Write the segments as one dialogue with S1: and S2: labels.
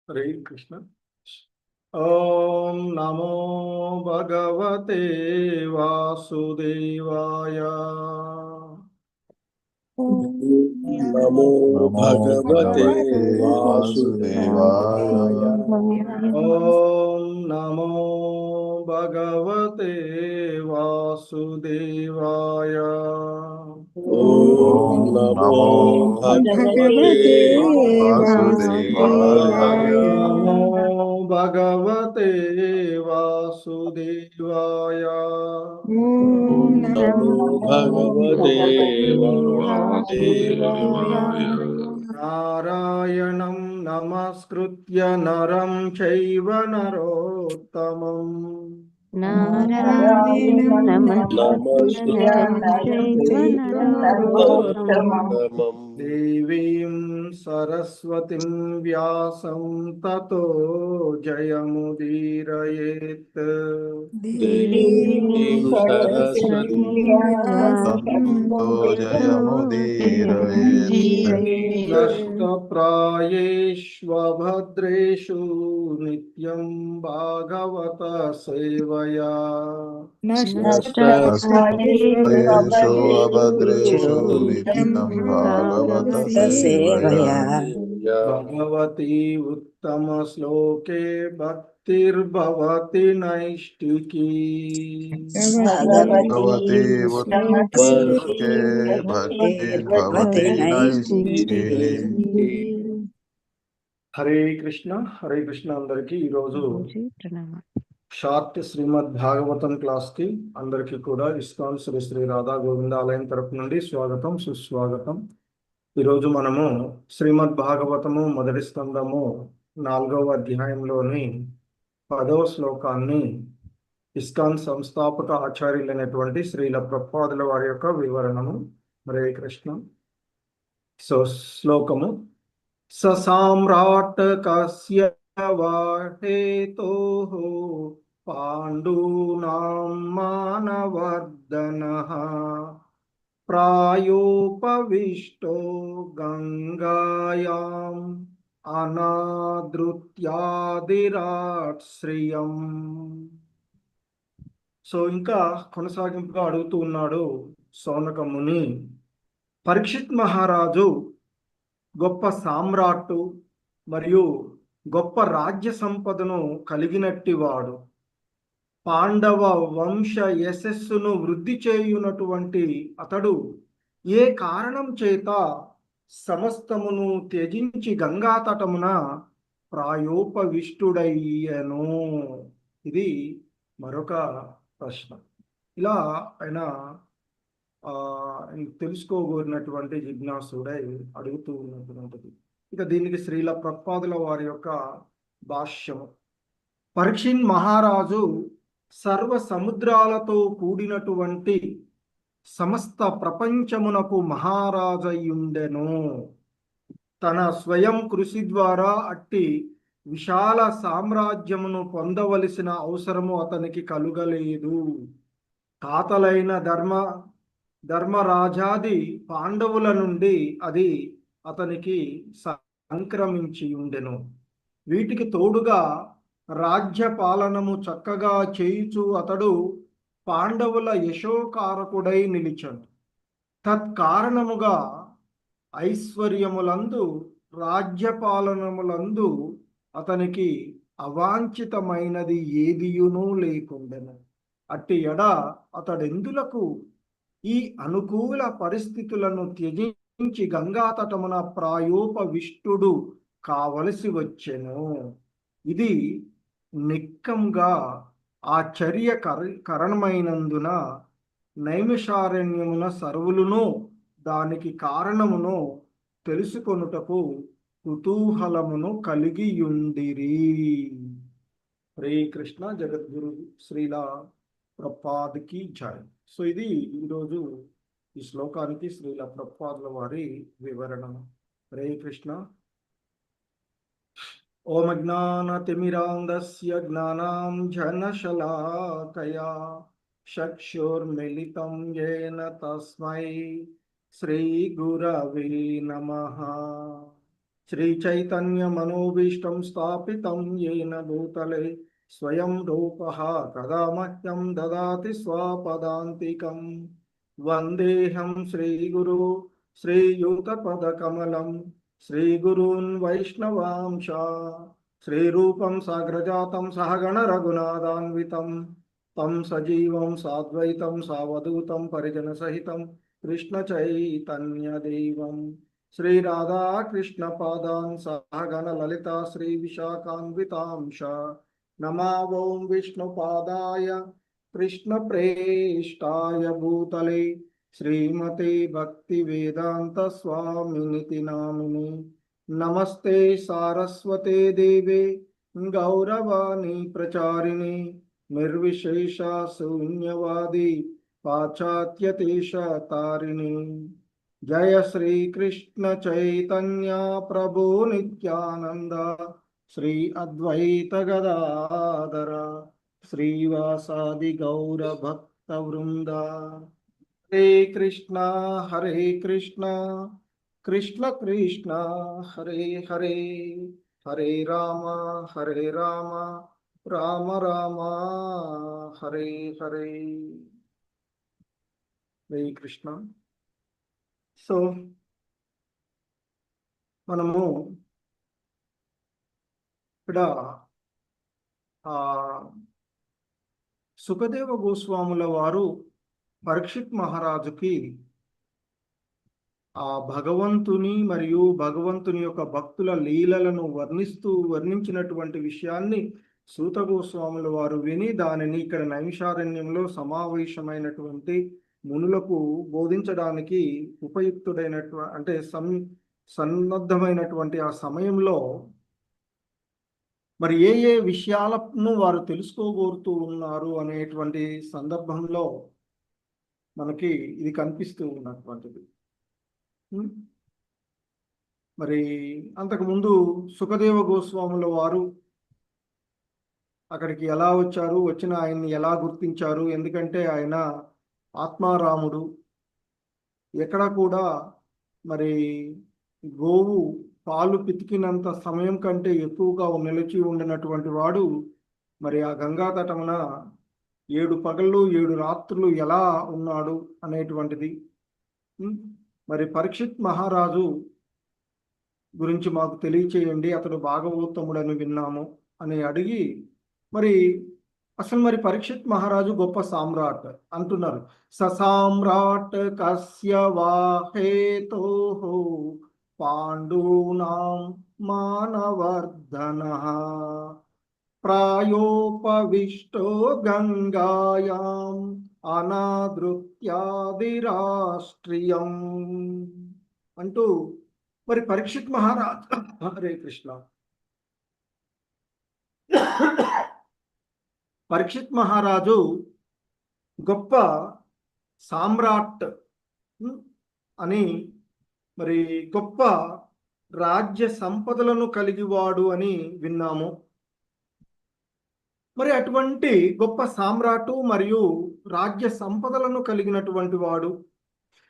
S1: हरे कृष्ण। ओम नमो भगवते वासुदेवाय।
S2: नमो भगवते
S3: वासुदेवाय।
S1: ओम नमो भगवते वासुदेवाय।
S2: ओम नमो भगवते वासुदेवाय।
S1: नमो भगवते वासुदेवाय।
S2: नमो भगवते वासुदेवाय।
S1: नारायणं नमस्कृत्य नरं चैव नरोत्तमम्
S3: नारायणं
S2: नमस्ते
S3: नमस्कृत्य नरं चैव नरोत्तमम्
S1: देवीं सरस्वतीं व्यासं ततो जयमुदीरयेत्।
S2: देवीं सरस्वतीं
S3: व्यासं ततो जयमुदीरयेत्।
S1: नष्टप्रायेष्वभद्रेषु नित्यं भागवत सेवया।
S3: नष्टप्रायेषु
S2: अभद्रेषु
S3: नित्यं
S2: भागवत
S3: भागवत
S2: सेवया।
S1: भगवती उत्तमश्लोके भक्तिर्भवति नैष्टिकी।
S2: भगवती उत्तमश्लोके भक्तिर्भवति नैष्ठिकी।
S1: హరే కృష్ణ అందరికి ఈరోజు షార్ట్ శ్రీమద్ భాగవతం క్లాస్ కి అందరికి కూడా ఇస్కాన్ శ్రీ శ్రీ రాధా గోవింద ఆలయం తరపు నుండి స్వాగతం సుస్వాగతం. ఈరోజు మనము శ్రీమద్ భాగవతము మొదటి స్కందము 4వ అధ్యాయంలోని 10వ శ్లోకాన్ని ఇస్కాన్ సంస్థాపక ఆచార్యులైనటువంటి శ్రీల ప్రభుపాదుల వారి యొక్క వివరణము. హరే కృష్ణ. సో శ్లోకము ససామ్రాట్ కస్య వాహేతోః పాండూనాం మానవర్ధనః ప్రాయోపవిష్టో గంగాయాం అనాదృత్యాదిరాట్ శ్రియం. సో ఇంకా కొనసాగింపుగా అడుగుతూ ఉన్నాడు సౌనక ముని. పరీక్షిత్ మహారాజు గొప్ప సామ్రాట్టు మరియు గొప్ప రాజ్య సంపదను కలిగినట్టి వాడు. పాండవ వంశ యశస్సును వృద్ధి చేయునటువంటి అతడు ఏ కారణం చేత సమస్తమును త్యజించి గంగా తటమున ప్రాయోపవిష్టుడయ్యను? ఇది మరొక ప్రశ్న. ఇలా ఆయన తెలుసుకోగోరినటువంటి జిజ్ఞాసుడై అడుగుతూ ఉన్నటువంటిది. ఇక దీనికి శ్రీల ప్రభుపాదుల వారి యొక్క భాష్యము. పరీక్షిత్ మహారాజు సర్వ సముద్రాలతో కూడినటువంటి సమస్త ప్రపంచమునకు మహారాజయుండెను. తన స్వయం కృషి ద్వారా అట్టి విశాల సామ్రాజ్యమును పొందవలసిన అవసరము అతనికి కలుగలేదు. తాతలైన ధర్మరాజాది పాండవుల నుండి అది అతనికి సంక్రమించి ఉండెను. వీటికి తోడుగా రాజ్య పాలనము చక్కగా చేయుచు అతడు పాండవుల యశోకారకుడై నిలిచాడు. తత్కారణముగా ఐశ్వర్యములందు రాజ్యపాలనములందు అతనికి అవాంఛితమైనది ఏదియునూ లేకుండెను. అట్టి ఎడ అతడెందులకు ఈ అనుకూల పరిస్థితులను త్యజించి గంగా తటమున ప్రాయోపవిష్టుడు కావలసి వచ్చెను? ఇది నిక్కంగా ఆ చర్య కరణమైనందున నైమిషారణ్యమున సర్వులును దానికి కారణమును తెలుసుకొనుటకు కుతూహలమును కలిగియుండిరి. హరే కృష్ణ. జగద్గురు శ్రీల ప్రభుపాద్కి జై. సో ఇది ఈరోజు ఈ శ్లోకానికి శ్రీల ప్రభుపాదుల వారి వివరణ. హరే కృష్ణ. ఓం అజ్ఞానతిమిరాంధస్య జ్ఞానాంజనశలాకయా చక్షుర్మిలితం యేన తస్మై శ్రీ గురవే నమః. श्रीचैतन्यमनोभीष्टं स्थापितं येन भूतले स्वयं रूपः कदा मह्यं ददाति स्वपदान्तिकं। वन्देऽहं श्रीगुरु श्रीयुतपदकमलं श्रीगुरून् वैष्णवांश श्रीरूपं साग्रजातं सहगण रघुनाथान्वितं तं सजीवं साद्वैतं सावधूतं परिजनसहितं कृष्णचैतन्यदेवं श्री राधा कृष्ण पादान् सहगण ललिता श्री विशाखान्वितांश नमा ओं विष्णुपादाय कृष्ण प्रेष्ठाय भूतले श्रीमते भक्ति वेदांत स्वामिनिति नामिने। नमस्ते सारस्वते देवे गौरवाणी प्रचारिणे निर्विशेष शून्यवादी पाश्चात्यदेश तारिणे। जय श्री कृष्ण चैतन्य प्रभु नित्यानंद श्री अद्वैत गदाधर श्रीवासादि गौर भक्त वृंद। हरे कृष्णा कृष्ण कृष्ण हरे हरे, हरे राम राम राम हरे हरे। हरे कृष्ण। సో మనము ఇక్కడ సుఖదేవ గోస్వాముల వారు పరీక్షిత్ మహారాజుకి ఆ భగవంతుని మరియు భగవంతుని యొక్క భక్తుల లీలలను వర్ణించినటువంటి విషయాన్ని సూత గోస్వాముల వారు విని దానిని ఇక్కడ నైమిషారణ్యంలో సమావేశమైనటువంటి మునులకు బోధించడానికి ఉపయుక్తుడైనటువంటి అంటే సన్నద్ధమైనటువంటి ఆ సమయంలో మరి ఏ ఏ విషయాలను వారు తెలుసుకోగోరుతూ ఉన్నారు అనేటువంటి సందర్భంలో మనకి ఇది కనిపిస్తూ ఉన్నటువంటిది. మరి అంతకుముందు సుఖదేవ గోస్వాముల వారు అక్కడికి ఎలా వచ్చారు, వచ్చిన ఆయన్ని ఎలా గుర్తించారు, ఎందుకంటే ఆయన ఆత్మారాముడు, ఎక్కడ కూడా మరి గోవు పాలు పితికినంత సమయం కంటే ఎక్కువగా నిలిచి ఉండినటువంటి వాడు మరి ఆ గంగా తటమున 7 పగళ్ళు 7 రాత్రులు ఎలా ఉన్నాడు అనేటువంటిది. మరి పరీక్షిత్ మహారాజు గురించి మాకు తెలియచేయండి, అతడు భాగవతముడని విన్నాము అని అడిగి మరి అసలు మరి పరీక్షిత్ మహారాజు గొప్ప సామ్రాట్ అంటున్నారు. ససామ్రాట్ కస్య వాహేతోః పాండూనాం మానవర్ధనః ప్రాయోపవిష్టో గంగాయాం అనాదృత్యాదిరాష్ట్రియం అంటూ మరి పరీక్షిత్ మహారాజ్ హరే కృష్ణ పరీక్షిత్ మహారాజు గొప్ప సామ్రాట్ అని మరి గొప్ప రాజ్య సంపదలను కలిగివాడు అని విన్నాము. మరి అటువంటి గొప్ప సామ్రాటు మరియు రాజ్య సంపదలను కలిగినటువంటి వాడు,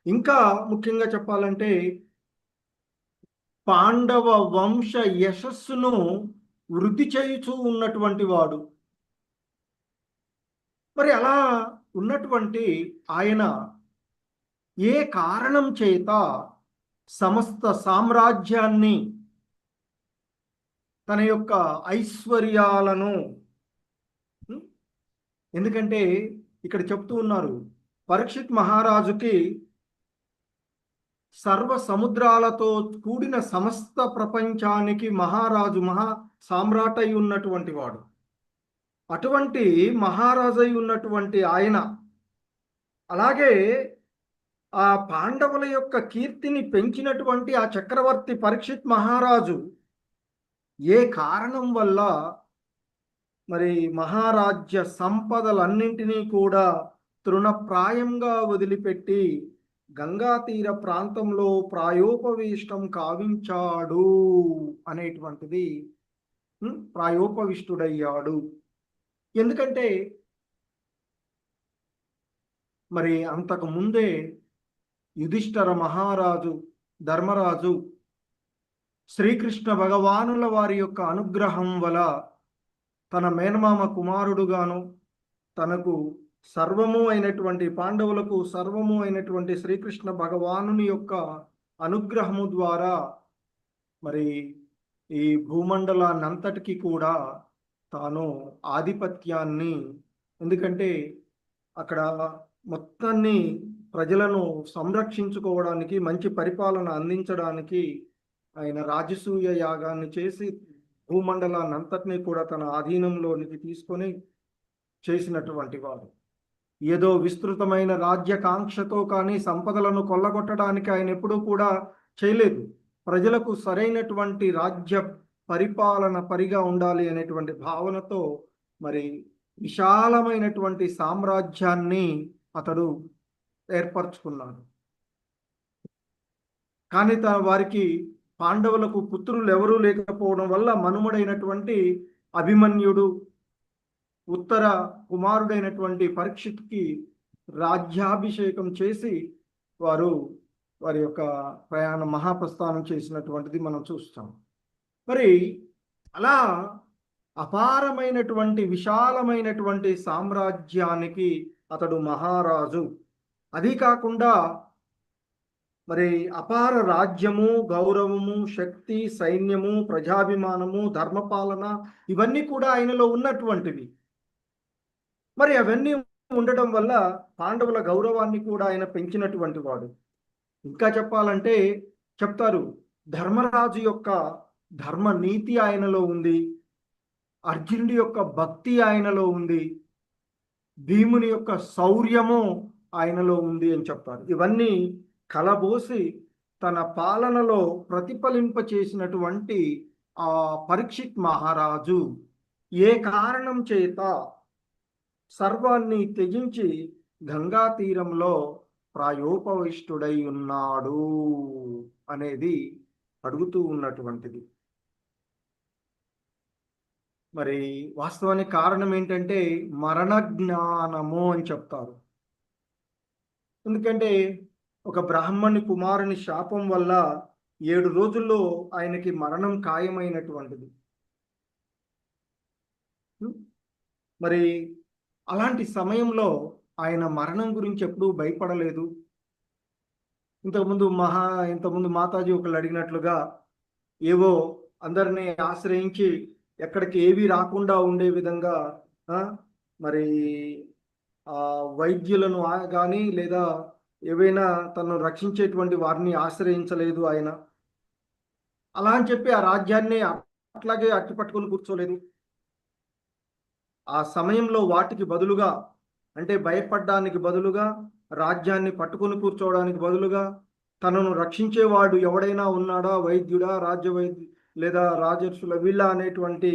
S1: ఇంకా ముఖ్యంగా చెప్పాలంటే పాండవ వంశ యశస్సును వృద్ధి చేయుచూ ఉన్నటువంటి వాడు. మరి అలా ఉన్నటువంటి ఆయన ఏ కారణం చేత సమస్త సామ్రాజ్యాన్ని తన యొక్క ఐశ్వర్యాలను, ఎందుకంటే ఇక్కడ చెప్తూ ఉన్నారు పరీక్షిత్ మహారాజుకి సర్వ సముద్రాలతో కూడిన సమస్త ప్రపంచానికి మహారాజు సామ్రాట్ అయి ఉన్నటువంటి వాడు. అటువంటి మహారాజు అయి ఉన్నటువంటి ఆయన అలాగే ఆ పాండవుల యొక్క కీర్తిని పెంచినటువంటి ఆ చక్రవర్తి పరీక్షిత్ మహారాజు ఏ కారణం వల్ల మరి మహారాజ్య సంపదలన్నింటినీ కూడా తృణప్రాయంగా వదిలిపెట్టి గంగా తీర ప్రాంతంలో ప్రాయోపవిష్టం కావించాడు అనేటువంటిది, ప్రాయోపవిష్టుడయ్యాడు. ఎందుకంటే మరి అంతకు ముందే యుధిష్ఠిర మహారాజు ధర్మరాజు శ్రీకృష్ణ భగవానుల వారి యొక్క అనుగ్రహం వల్ల తన మేనమామ కుమారుడుగాను తనకు సర్వము అయినటువంటి పాండవులకు సర్వము అయినటువంటి శ్రీకృష్ణ భగవానుని యొక్క అనుగ్రహము ద్వారా మరి ఈ భూమండలాన్నంతటికి కూడా తాను ఆధిపత్యాన్ని, ఎందుకంటే అక్కడ మొత్తాన్ని ప్రజలను సంరక్షించుకోవడానికి, మంచి పరిపాలన అందించడానికి ఆయన రాజసూయ యాగాన్ని చేసి భూమండలాన్ని అంతటినీ కూడా తన ఆధీనంలోనికి తీసుకొని చేసినటువంటి వాడు. ఏదో విస్తృతమైన రాజ్యకాంక్షతో కానీ సంపదలను కొల్లగొట్టడానికి ఆయన ఎప్పుడూ కూడా చేయలేదు. ప్రజలకు సరైనటువంటి రాజ్య పరిపాలన పరిగా ఉండాలి అనేటువంటి భావనతో మరి విశాలమైనటువంటి సామ్రాజ్యాన్ని అతడు ఏర్పరచుకున్నాడు. కానీ వారికి పాండవులకు పుత్రులు ఎవరూ లేకపోవడం వల్ల మనుమడైనటువంటి అభిమన్యుడు, ఉత్తర కుమారుడైనటువంటి పరీక్షిత్కి రాజ్యాభిషేకం చేసి వారి యొక్క మహాప్రస్థానం చేసినటువంటిది మనం చూస్తాం. మరి అలా అపారమైనటువంటి విశాలమైనటువంటి సామ్రాజ్యానికి అతడు మహారాజు. అది కాకుండా మరి అపార రాజ్యము, గౌరవము, శక్తి, సైన్యము, ప్రజాభిమానము, ధర్మపాలన ఇవన్నీ కూడా ఆయనలో ఉన్నటువంటివి. మరి అవన్నీ ఉండడం వల్ల పాండవుల గౌరవాన్ని కూడా ఆయన పెంచినటువంటి వాడు. ఇంకా చెప్పాలంటే చెప్తారు, ధర్మరాజు యొక్క ధర్మ నీతి ఆయనలో ఉంది, అర్జునుడి యొక్క భక్తి ఆయనలో ఉంది, భీముని యొక్క శౌర్యము ఆయనలో ఉంది అని చెప్తారు. ఇవన్నీ కలబోసి తన పాలనలో ప్రతిఫలింప చేసినటువంటి ఆ పరీక్షిత్ మహారాజు ఏ కారణం చేత సర్వాన్ని త్యజించి గంగా తీరంలో ప్రాయోపవిష్టుడై ఉన్నాడు అనేది అడుగుతూ ఉన్నటువంటిది. మరి వాస్తవానికి కారణం ఏంటంటే మరణ జ్ఞానము అని చెప్తారు. ఎందుకంటే ఒక బ్రాహ్మణి కుమారుని శాపం వల్ల 7 రోజుల్లో ఆయనకి మరణం ఖాయమైనటువంటిది. మరి అలాంటి సమయంలో ఆయన మరణం గురించి ఎప్పుడూ భయపడలేదు. ఇంతకుముందు మాతాజీ ఒకళ్ళు అడిగినట్లుగా ఏవో అందరినీ ఆశ్రయించి ఎక్కడికి ఏవి రాకుండా ఉండే విధంగా మరి వైద్యులను కానీ లేదా ఏవైనా తనను రక్షించేటువంటి వారిని ఆశ్రయించలేదు ఆయన. అలా అని చెప్పి ఆ రాజ్యాన్ని అట్లాగే అట్టిపట్టుకొని కూర్చోలేదు. ఆ సమయంలో వాటికి బదులుగా, అంటే భయపడడానికి బదులుగా, రాజ్యాన్ని పట్టుకొని కూర్చోవడానికి బదులుగా తనను రక్షించేవాడు ఎవడైనా ఉన్నాడా, వైద్యుడా, లేదా రాజర్షుల వీళ్ళ అనేటువంటి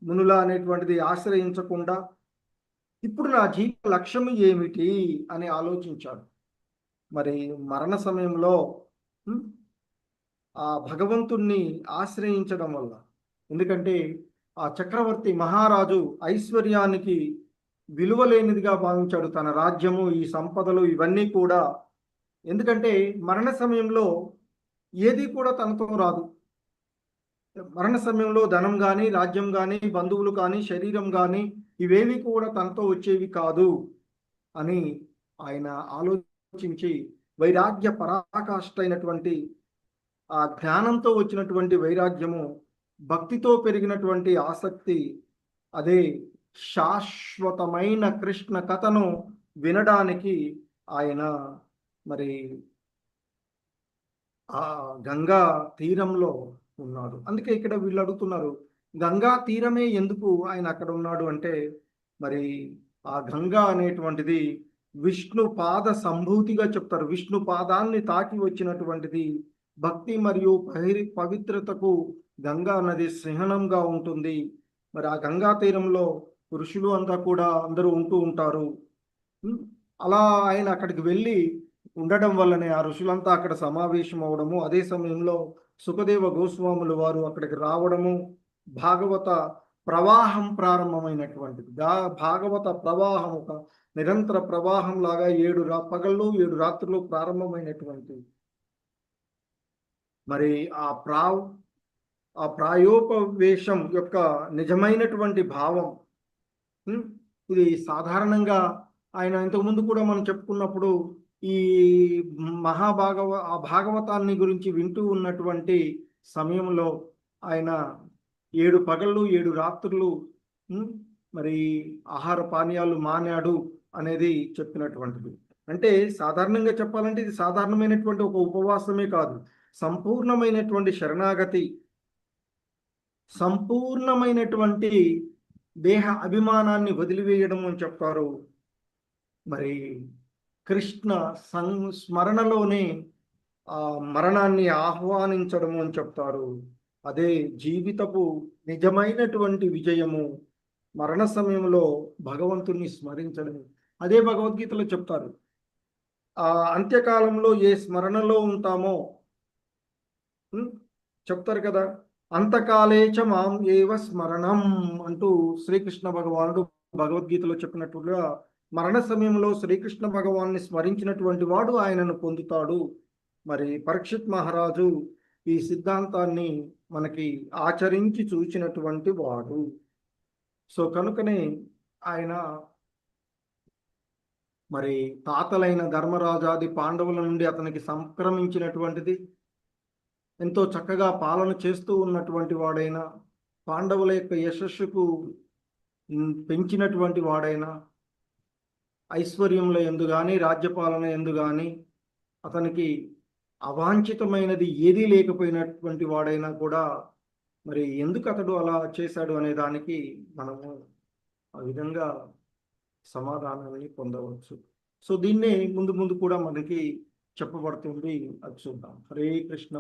S1: మునుల అనేటువంటిది ఆశ్రయించకుండా ఇప్పుడు నా జీవిత లక్ష్యం ఏమిటి అని ఆలోచించాడు. మరి మరణ సమయంలో ఆ భగవంతుణ్ణి ఆశ్రయించడం వల్ల, ఎందుకంటే ఆ చక్రవర్తి మహారాజు ఐశ్వర్యానికి విలువలేనిదిగా భావించాడు తన రాజ్యము, ఈ సంపదలు ఇవన్నీ కూడా. ఎందుకంటే మరణ సమయంలో ఏది కూడా తనతో రాదు. మరణ సమయంలో ధనం కానీ, రాజ్యం కానీ, బంధువులు కానీ, శరీరం కానీ ఇవేవి కూడా తనతో వచ్చేవి కాదు అని ఆయన ఆలోచించి వైరాగ్య పరాకాష్ఠ అయినటువంటి ఆ జ్ఞానంతో వచ్చినటువంటి వైరాగ్యము, భక్తితో పెరిగినటువంటి ఆసక్తి, అదే శాశ్వతమైన కృష్ణ కథను వినడానికి ఆయన మరి ఆ గంగా తీరంలో ఉన్నాడు. అందుకే ఇక్కడ వీళ్ళు అడుగుతున్నారు, గంగా తీరమే ఎందుకు ఆయన అక్కడ ఉన్నాడు అంటే, మరి ఆ గంగా అనేటువంటిది విష్ణు పాద సంభూతిగా చెప్తారు. విష్ణు పాదాన్ని తాకి వచ్చినటువంటిది. భక్తి మరియు పవిత్రతకు గంగా నది చిహ్నంగా ఉంటుంది. మరి ఆ గంగా తీరంలో ఋషులు అంతా కూడా అందరూ ఉంటూ ఉంటారు. అలా ఆయన అక్కడికి వెళ్ళి ఉండడం వల్లనే ఆ ఋషులంతా అక్కడ సమావేశం అవడము, అదే సమయంలో సుఖదేవ గోస్వాములు వారు అక్కడికి రావడము, భాగవత ప్రవాహం ప్రారంభమైనటువంటిది. భాగవత ప్రవాహం ఒక నిరంతర ప్రవాహం లాగా 7 పగళ్ళు 7 రాత్రులు ప్రారంభమైనటువంటి మరి ఆ ప్రాయోపవేశం యొక్క నిజమైనటువంటి భావం, ఇది సాధారణంగా ఆయన ఇంతకుముందు కూడా మనం చెప్పుకున్నప్పుడు ఈ భాగవతాన్ని గురించి వింటూ ఉన్నటువంటి సమయంలో ఆయన 7 పగళ్ళు 7 రాత్రులు మరి ఆహార పానీయాలు మానాడు అనేది చెప్పినటువంటిది. అంటే సాధారణంగా చెప్పాలంటే ఇది సాధారణమైనటువంటి ఒక ఉపవాసమే కాదు, సంపూర్ణమైనటువంటి శరణాగతి, సంపూర్ణమైనటువంటి దేహ అభిమానాన్ని వదిలివేయడం అని చెప్తారు. మరి కృష్ణ స్మరణలోనే ఆ మరణాన్ని ఆహ్వానించడం అని చెప్తారు. అదే జీవితపు నిజమైనటువంటి విజయము, మరణ సమయంలో భగవంతుణ్ణి స్మరించడం. అదే భగవద్గీతలో చెప్తారు, ఆ అంత్యకాలంలో ఏ స్మరణలో ఉంటామో చెప్తారు కదా, అంతకాలేచ మాం ఏవ స్మరణం అంటూ శ్రీకృష్ణ భగవానుడు భగవద్గీతలో చెప్పినట్టుగా మరణ సమయంలో శ్రీకృష్ణ భగవాన్ని స్మరించినటువంటి వాడు ఆయనను పొందుతాడు. మరి పరీక్షిత్ మహారాజు ఈ సిద్ధాంతాన్ని మనకి ఆచరించి చూచినటువంటి వాడు. సో కనుకనే ఆయన మరి తాతలైన ధర్మరాజాది పాండవుల నుండి అతనికి సంక్రమించినటువంటిది, ఎంతో చక్కగా పాలన చేస్తూ ఉన్నటువంటి వాడైనా, పాండవుల యొక్క యశస్సుకు పెంచినటువంటి వాడైనా, ఐశ్వర్యంలో ఎందు కానీ రాజ్యపాలన ఎందు కానీ అతనికి అవాంఛితమైనది ఏదీ లేకపోయినటువంటి వాడైనా కూడా మరి ఎందుకు అతడు అలా చేశాడు అనే దానికి మనము ఆ విధంగా సమాధానాన్ని పొందవచ్చు. సో దీన్నే ముందు ముందు కూడా మనకి చెప్పబడుతుంది, అది చూద్దాం. హరే కృష్ణ.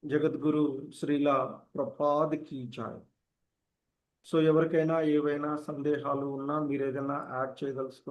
S1: జగద్గురు శ్రీల ప్రభుపాద్ కీ జై. సో ఎవరికైనా ఏవైనా సందేహాలు ఉన్నా మీరు ఏదైనా యాడ్ చేయదలుచుకుంటే